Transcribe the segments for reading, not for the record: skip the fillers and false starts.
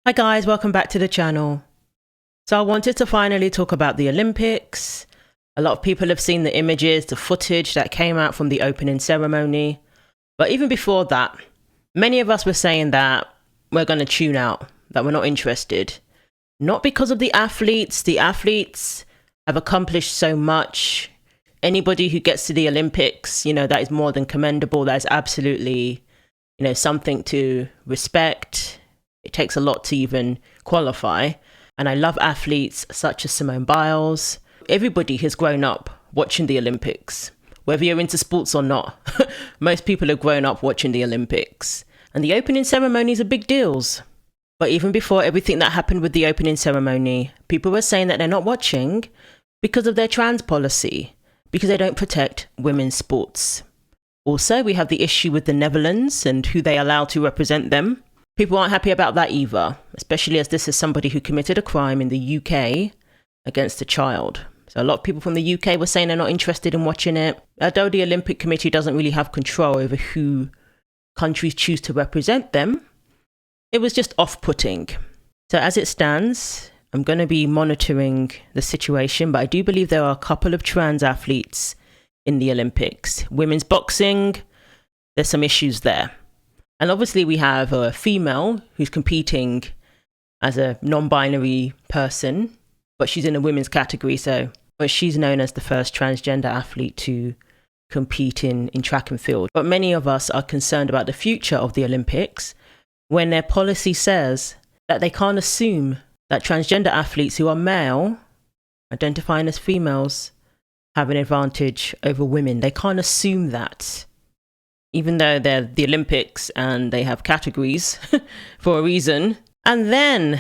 Hi guys, welcome back to the channel. So I wanted to finally talk about the Olympics. A lot of people have seen the images, the footage that came out from the opening ceremony. But even before that, many of us were saying that we're going to tune out, that we're not interested. Not because of the athletes. The athletes have accomplished so much. Anybody who gets to the Olympics, that is more than commendable. That is absolutely, something to respect. It takes a lot to even qualify. And I love athletes such as Simone Biles. Everybody has grown up watching the Olympics, whether you're into sports or not. Most people have grown up watching the Olympics. And the opening ceremonies are big deals. But even before everything that happened with the opening ceremony, people were saying that they're not watching because of their trans policy, because they don't protect women's sports. Also, we have the issue with the Netherlands and who they allow to represent them. People aren't happy about that either, especially as this is somebody who committed a crime in the UK against a child. So a lot of people from the UK were saying they're not interested in watching it. Although the Olympic Committee doesn't really have control over who countries choose to represent them, it was just off-putting. So as it stands, I'm going to be monitoring the situation, but I do believe there are a couple of trans athletes in the Olympics. Women's boxing, there's some issues there. And obviously we have a female who's competing as a non-binary person, but she's in the women's category. But she's known as the first transgender athlete to compete in track and field. But many of us are concerned about the future of the Olympics when their policy says that they can't assume that transgender athletes who are male, identifying as females, have an advantage over women. They can't assume that. Even though they're the Olympics and they have categories for a reason. And then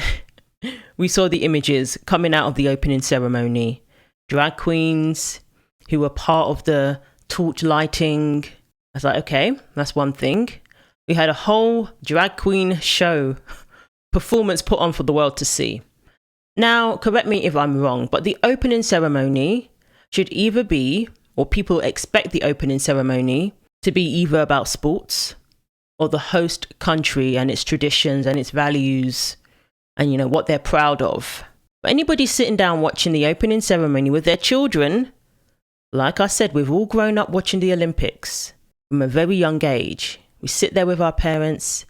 we saw the images coming out of the opening ceremony. Drag queens who were part of the torch lighting. I was like, okay, that's one thing. We had a whole drag queen show performance put on for the world to see. Now, correct me if I'm wrong, but the opening ceremony should either be, or people expect the opening ceremony to be either about sports or the host country and its traditions and its values and, what they're proud of. But anybody sitting down watching the opening ceremony with their children, like I said, we've all grown up watching the Olympics from a very young age. We sit there with our parents,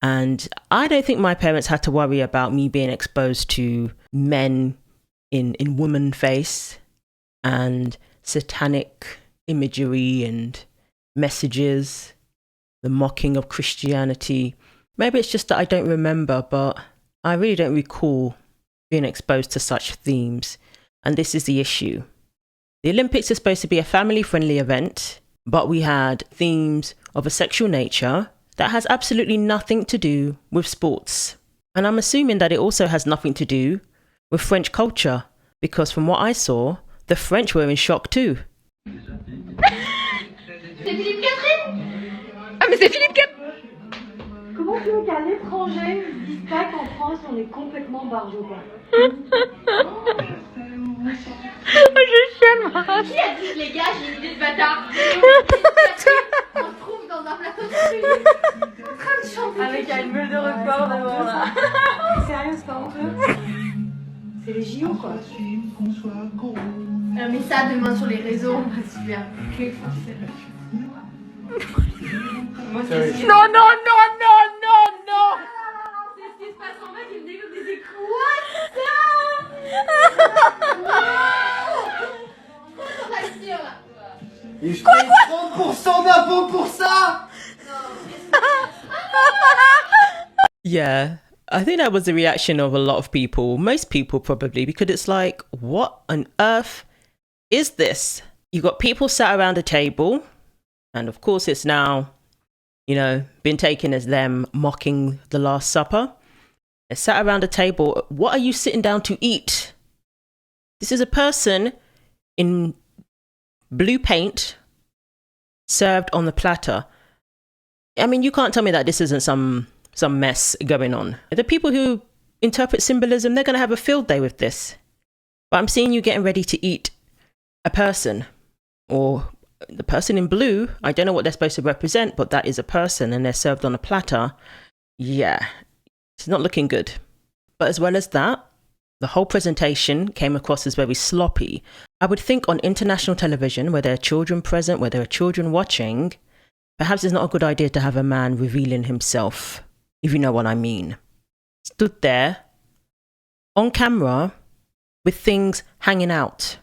and I don't think my parents had to worry about me being exposed to men in woman face and satanic imagery and messages, the mocking of Christianity. Maybe it's just that I don't remember, but I really don't recall being exposed to such themes. And this is the issue. The Olympics are supposed to be a family-friendly event, but we had themes of a sexual nature that has absolutely nothing to do with sports. And I'm assuming that it also has nothing to do with French culture, because from what I saw, the French were in shock too. C'est Philippe Catherine. Ah mais c'est Philippe Catherine. Comment tu veux qu'à l'étranger ils disent pas qu'en France on est complètement barjo quoi. Je chiale moi. Qui a dit les gars j'ai une idée de bâtard. On se trouve dans un plateau de fruits en train de chanter avec une bulle de record devant là. Sérieux c'est pas honteux. C'est les JO quoi. Non mais ça demain sur les réseaux super. Moi, non. C'est ce qui se passe en fait, il me dégoûte des écrans. Et je paye 30% d'impôts pour ça. Yeah, I think that was the reaction of a lot of people, most people probably, because it's like, what on earth is this? You've got people sat around a table, and of course it's now, been taken as them mocking the Last Supper. They sat around a table. What are you sitting down to eat? This is a person in blue paint served on the platter. I mean, you can't tell me that this isn't some mess going on. The people who interpret symbolism, they're going to have a field day with this. But I'm seeing you getting ready to eat a person, or the person in blue. I don't know what they're supposed to represent, but that is a person and they're served on a platter. Yeah, it's not looking good. But as well as that, the whole presentation came across as very sloppy. I would think on international television, where there are children present, where there are children watching, perhaps it's not a good idea to have a man revealing himself, if you know what I mean. Stood there, on camera, with things hanging out.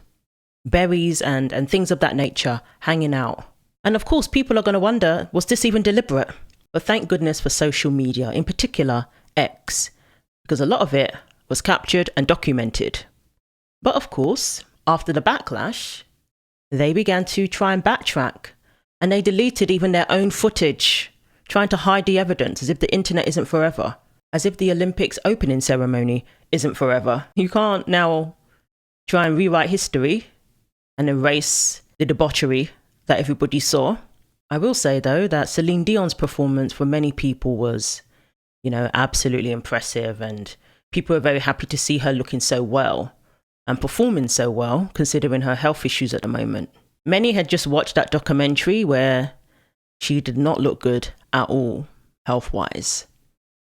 Berries and things of that nature hanging out. And of course, people are going to wonder, was this even deliberate? But thank goodness for social media, in particular X, because a lot of it was captured and documented. But of course, after the backlash, they began to try and backtrack, and they deleted even their own footage, trying to hide the evidence as if the internet isn't forever, as if the Olympics opening ceremony isn't forever. You can't now try and rewrite history and erase the debauchery that everybody saw. I will say, though, that Celine Dion's performance for many people was, absolutely impressive, and people were very happy to see her looking so well and performing so well, considering her health issues at the moment. Many had just watched that documentary where she did not look good at all, health-wise.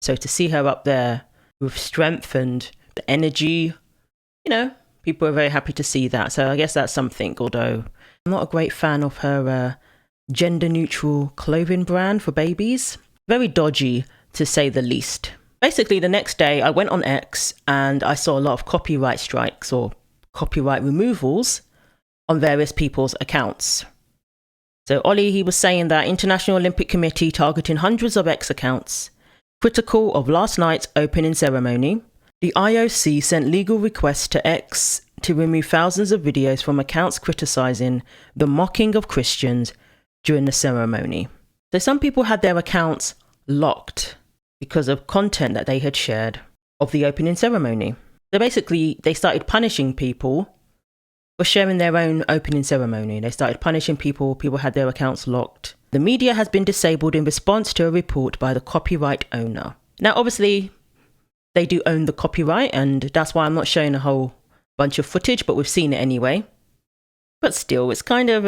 So to see her up there with strength and the energy, people are very happy to see that. So I guess that's something, although I'm not a great fan of her gender-neutral clothing brand for babies. Very dodgy, to say the least. Basically, the next day, I went on X and I saw a lot of copyright strikes or copyright removals on various people's accounts. So Ollie, he was saying that International Olympic Committee targeting hundreds of X accounts, critical of last night's opening ceremony. The IOC sent legal requests to X to remove thousands of videos from accounts criticising the mocking of Christians during the ceremony. So some people had their accounts locked because of content that they had shared of the opening ceremony. So basically, they started punishing people for sharing their own opening ceremony. They started punishing people. People had their accounts locked. The media has been disabled in response to a report by the copyright owner. Now, obviously, they do own the copyright, and that's why I'm not showing a whole bunch of footage, but we've seen it anyway. But still, it's kind of,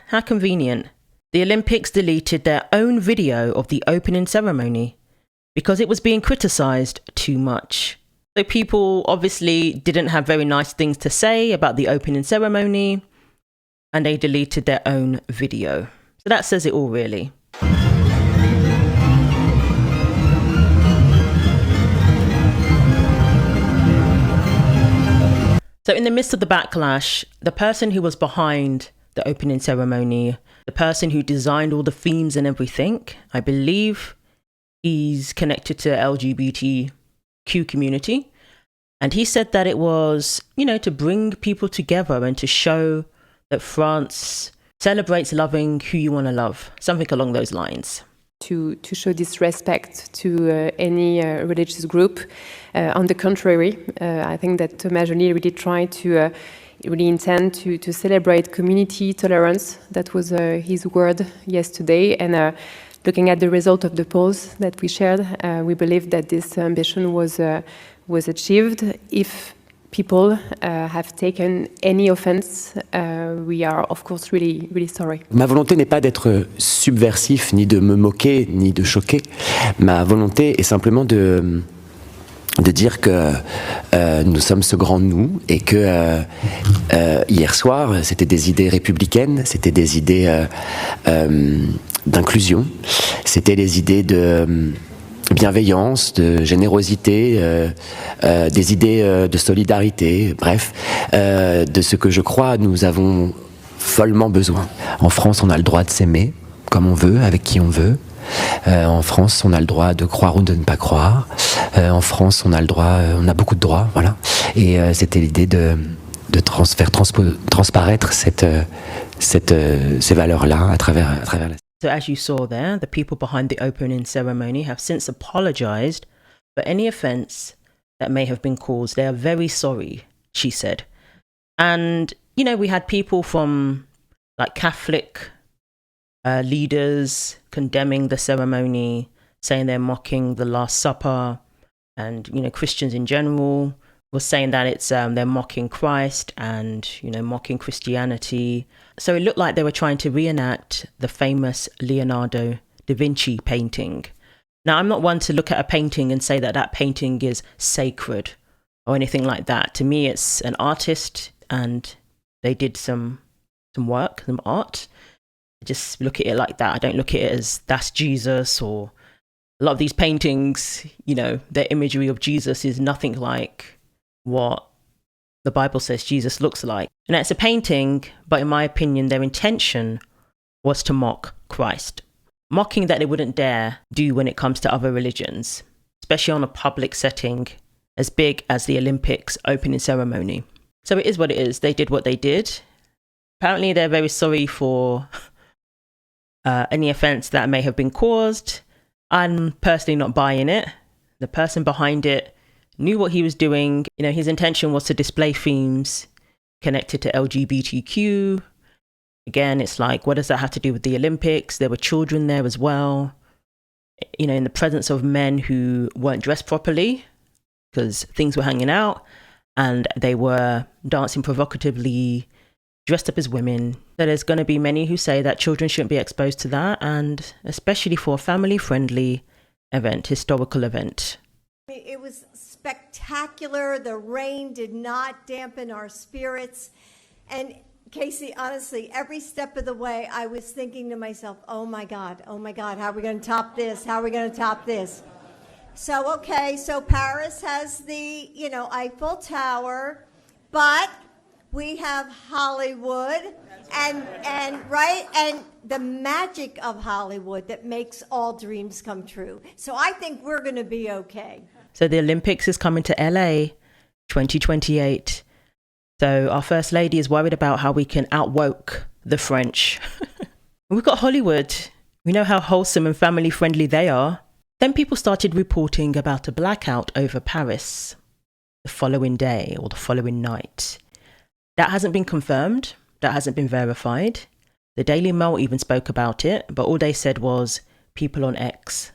how convenient. The Olympics deleted their own video of the opening ceremony because it was being criticised too much. So people obviously didn't have very nice things to say about the opening ceremony, and they deleted their own video. So that says it all, really. So in the midst of the backlash, the person who was behind the opening ceremony, the person who designed all the themes and everything, I believe he's connected to LGBTQ community. And he said that it was, to bring people together and to show that France celebrates loving who you want to love, something along those lines. To show this respect to any religious group. On the contrary, I think that Thomas Joly really tried to really intend to celebrate community tolerance. That was his word yesterday. And looking at the result of the polls that we shared, we believe that this ambition was achieved. If people have taken any offense, we are of course really, really sorry. Ma volonté n'est pas d'être subversif, ni de me moquer, ni de choquer. Ma volonté est simplement de dire que nous sommes ce grand nous et que hier soir, c'était des idées républicaines, c'était des idées d'inclusion, c'était des idées de bienveillance, de générosité, des idées de solidarité, bref, de ce que je crois nous avons follement besoin. En France, on a le droit de s'aimer comme on veut, avec qui on veut. En France, on a le droit de croire ou de ne pas croire. En France, on a le droit, on a beaucoup de droits, voilà. Et c'était l'idée de faire transparaître ces valeurs-là à travers la... So as you saw there, the people behind the opening ceremony have since apologized for any offense that may have been caused. They are very sorry, she said. And, we had people from like Catholic leaders condemning the ceremony, saying they're mocking the Last Supper, and, Christians in general was saying that it's they're mocking Christ and, mocking Christianity. So it looked like they were trying to reenact the famous Leonardo da Vinci painting Now, I'm not one to look at a painting and say that that painting is sacred or anything like that. To me, it's an artist and they did some work, some art. I just look at it like that. I don't look at it as that's Jesus, or a lot of these paintings, you know, their imagery of Jesus is nothing like what the Bible says Jesus looks like. And it's a painting, but in my opinion, their intention was to mock Christ. Mocking that they wouldn't dare do when it comes to other religions, especially on a public setting as big as the Olympics opening ceremony. So it is what it is. They did what they did. Apparently, they're very sorry for any offense that may have been caused. I'm personally not buying it. The person behind it knew what he was doing. You know, his intention was to display themes connected to LGBTQ. Again, it's like, what does that have to do with the Olympics? There were children there as well, you know, in the presence of men who weren't dressed properly because things were hanging out, and they were dancing provocatively, dressed up as women. So there's going to be many who say that children shouldn't be exposed to that, and especially for a family-friendly event, historical event. It was spectacular. The rain did not dampen our spirits. And Casey, honestly, every step of the way, I was thinking to myself, oh my God, how are we going to top this? How are we going to top this? So, okay, so Paris has the, you know, Eiffel Tower, but we have Hollywood and right, and the magic of Hollywood that makes all dreams come true. So I think we're going to be okay. So the Olympics is coming to LA 2028. So our First Lady is worried about how we can outwoke the French. We've got Hollywood. We know how wholesome and family friendly they are. Then people started reporting about a blackout over Paris the following day or the following night. That hasn't been confirmed. That hasn't been verified. The Daily Mail even spoke about it, but all they said was people on X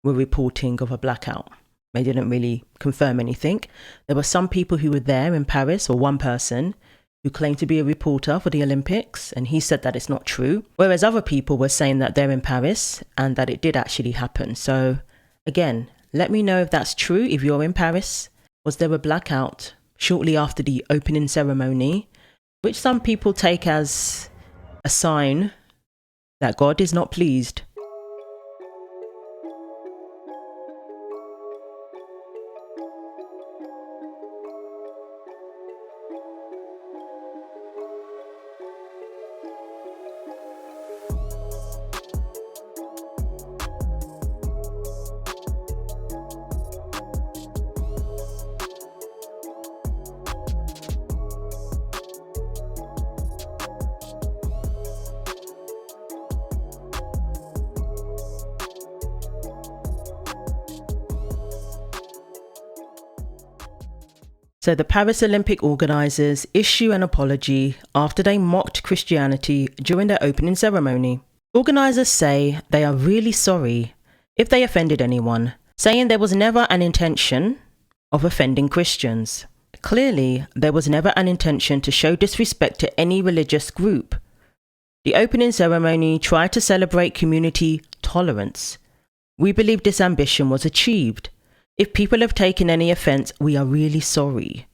were reporting of a blackout. They didn't really confirm anything. There were some people who were there in Paris, or one person who claimed to be a reporter for the Olympics, and he said that it's not true. Whereas other people were saying that they're in Paris and that it did actually happen. So again, let me know if that's true. If you're in Paris, was there a blackout shortly after the opening ceremony, which some people take as a sign that God is not pleased? So the Paris Olympic organisers issue an apology after they mocked Christianity during their opening ceremony. Organisers say they are really sorry if they offended anyone, saying there was never an intention of offending Christians. Clearly, there was never an intention to show disrespect to any religious group. The opening ceremony tried to celebrate community tolerance. We believe this ambition was achieved. If people have taken any offence, we are really sorry.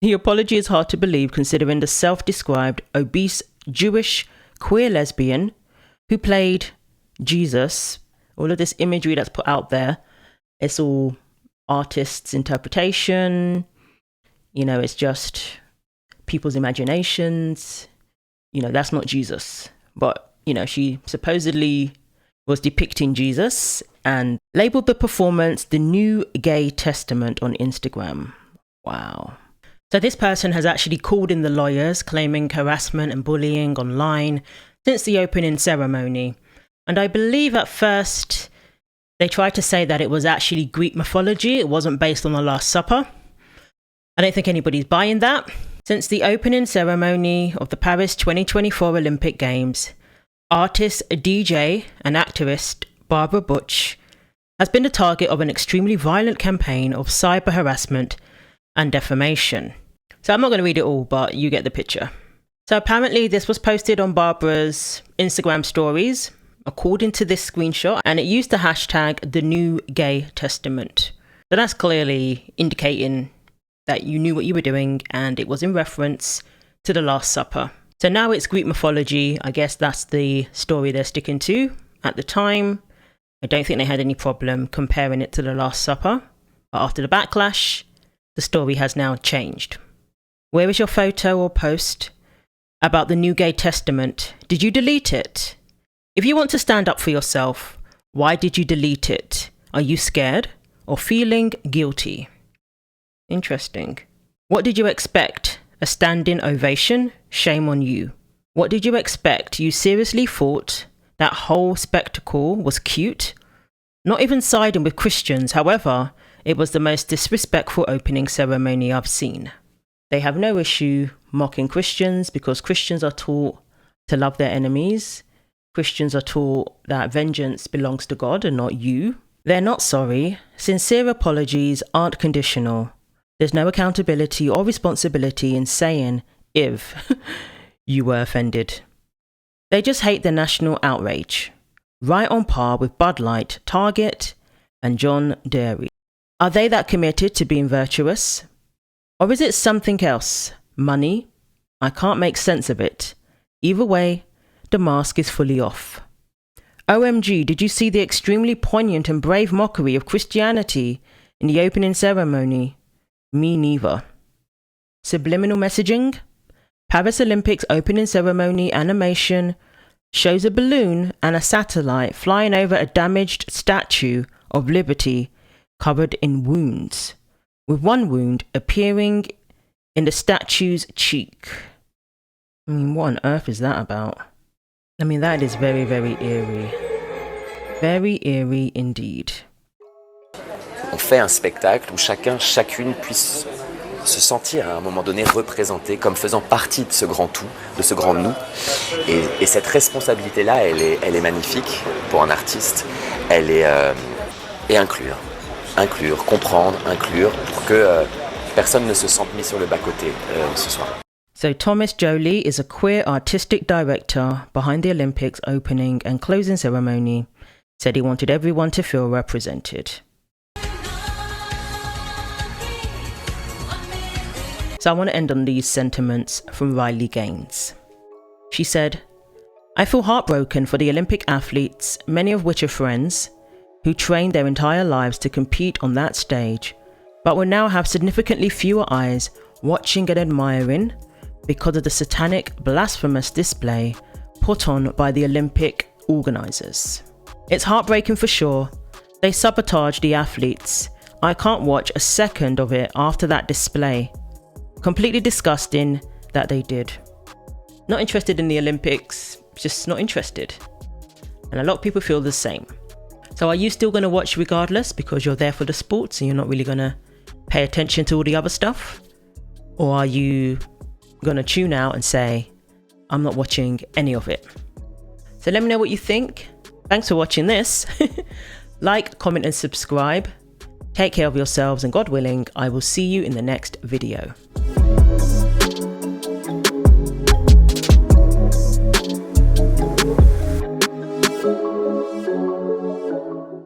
The apology is hard to believe considering the self-described obese Jewish queer lesbian who played Jesus. All of this imagery that's put out there, it's all artists' interpretation. You know, it's just people's imaginations. You know, that's not Jesus. But, you know, she supposedly was depicting Jesus and labeled the performance the New Gay Testament on Instagram. Wow. So this person has actually called in the lawyers claiming harassment and bullying online since the opening ceremony. And I believe at first they tried to say that it was actually Greek mythology. It wasn't based on the Last Supper. I don't think anybody's buying that. Since the opening ceremony of the Paris 2024 Olympic Games, artist, DJ and activist Barbara Butch has been the target of an extremely violent campaign of cyber harassment and defamation. So I'm not going to read it all, but you get the picture. So apparently this was posted on Barbara's Instagram stories according to this screenshot, and it used the hashtag the New Gay Testament. So that's clearly indicating that you knew what you were doing, and it was in reference to the Last Supper. So now it's Greek mythology. I guess that's the story they're sticking to. At the time, I don't think they had any problem comparing it to the Last Supper. But after the backlash, the story has now changed. Where is your photo or post about the New Gay Testament? Did you delete it? If you want to stand up for yourself, why did you delete it? Are you scared or feeling guilty? Interesting. What did you expect? A standing ovation? Shame on you. What did you expect? You seriously thought that whole spectacle was cute? Not even siding with Christians, however, it was the most disrespectful opening ceremony I've seen. They have no issue mocking Christians because Christians are taught to love their enemies. Christians are taught that vengeance belongs to God and not you. They're not sorry. Sincere apologies aren't conditional. There's no accountability or responsibility in saying if you were offended. They just hate the national outrage, right on par with Bud Light, Target, and John Dairy. Are they that committed to being virtuous? Or is it something else? Money? I can't make sense of it. Either way, the mask is fully off. OMG, did you see the extremely poignant and brave mockery of Christianity in the opening ceremony? Me neither. Subliminal messaging? Paris Olympics opening ceremony animation shows a balloon and a satellite flying over a damaged Statue of Liberty covered in wounds, with one wound appearing in the statue's cheek. I mean, what on earth is that about? I mean, that is very, very eerie. Very eerie indeed. On fait un spectacle où chacune puisse se sentir à un moment donné représenté comme faisant partie de ce grand tout, de ce grand nous. Et cette responsabilité-là, elle est magnifique pour un artiste. Et inclure, comprendre, inclure, pour que personne ne se sente mis sur le bas-côté ce soir. So Thomas Joly is a queer artistic director behind the Olympics opening and closing ceremony, said he wanted everyone to feel represented. So I want to end on these sentiments from Riley Gaines. She said, I feel heartbroken for the Olympic athletes, many of which are friends, who trained their entire lives to compete on that stage, but will now have significantly fewer eyes watching and admiring because of the satanic, blasphemous display put on by the Olympic organisers. It's heartbreaking for sure. They sabotaged the athletes. I can't watch a second of it after that display. Completely disgusting that they did. Not interested in the Olympics, just not interested. And a lot of people feel the same. So are you still going to watch regardless because you're there for the sports and you're not really going to pay attention to all the other stuff? Or are you going to tune out and say, I'm not watching any of it? So let me know what you think. Thanks for watching this. Like, comment and subscribe. Take care of yourselves and God willing, I will see you in the next video.